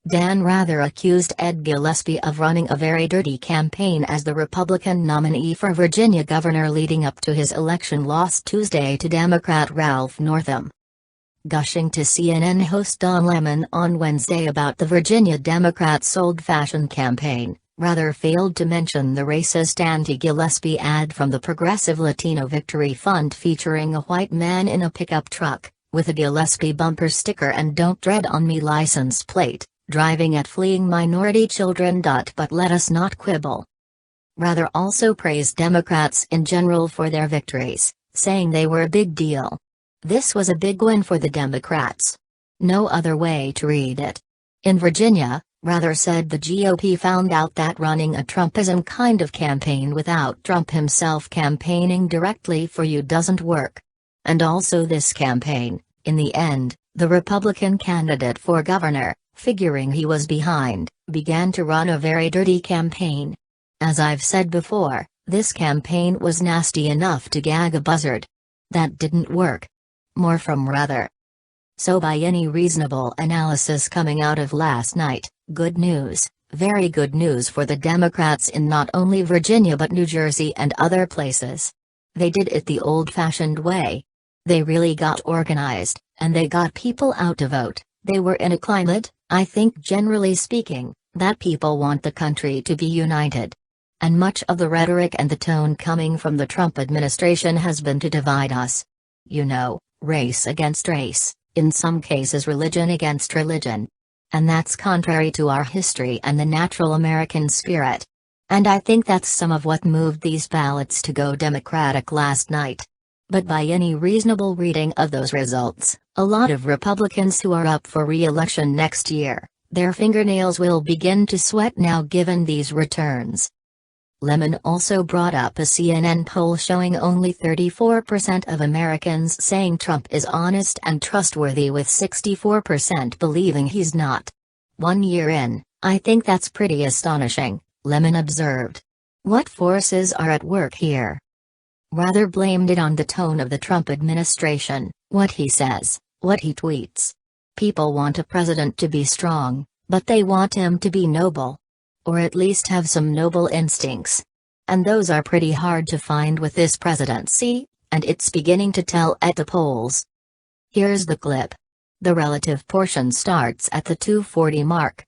Dan Rather accused Ed Gillespie of running a very dirty campaign as the Republican nominee for Virginia governor leading up to his election loss Tuesday to Democrat Ralph Northam. Gushing to CNN host Don Lemon on Wednesday about the Virginia Democrats' old-fashioned campaign, Rather failed to mention the racist anti-Gillespie ad from the Progressive Latino Victory Fund featuring a white man in a pickup truck, with a Gillespie bumper sticker and "Don't Tread on Me" license plate, driving at fleeing minority children. But let us not quibble. Rather also praised Democrats in general for their victories, saying they were a big deal. This was a big win for the Democrats. No other way to read it. In Virginia, Rather said the GOP found out that running a Trumpism kind of campaign without Trump himself campaigning directly for you doesn't work. And also this campaign, in the end, the Republican candidate for governor, figuring he was behind, began to run a very dirty campaign. As I've said before, this campaign was nasty enough to gag a buzzard. That didn't work. More from Rather. So by any reasonable analysis coming out of last night, good news, very good news for the Democrats in not only Virginia but New Jersey and other places. They did it the old-fashioned way. They really got organized, and they got people out to vote. They were in a climate, I think generally speaking, that people want the country to be united. And much of the rhetoric and the tone coming from the Trump administration has been to divide us. You know, race against race, in some cases religion against religion. And that's contrary to our history and the natural American spirit. And I think that's some of what moved these ballots to go Democratic last night. But by any reasonable reading of those results, a lot of Republicans who are up for re-election next year, their fingernails will begin to sweat now given these returns. Lemon also brought up a CNN poll showing only 34% of Americans saying Trump is honest and trustworthy with 64% believing he's not. 1 year in, I think that's pretty astonishing, Lemon observed. What forces are at work here? Rather blamed it on the tone of the Trump administration, what he says, what he tweets. People want a president to be strong, but they want him to be noble. Or at least have some noble instincts. And those are pretty hard to find with this presidency, and it's beginning to tell at the polls. Here's the clip. The relative portion starts at the 240 mark.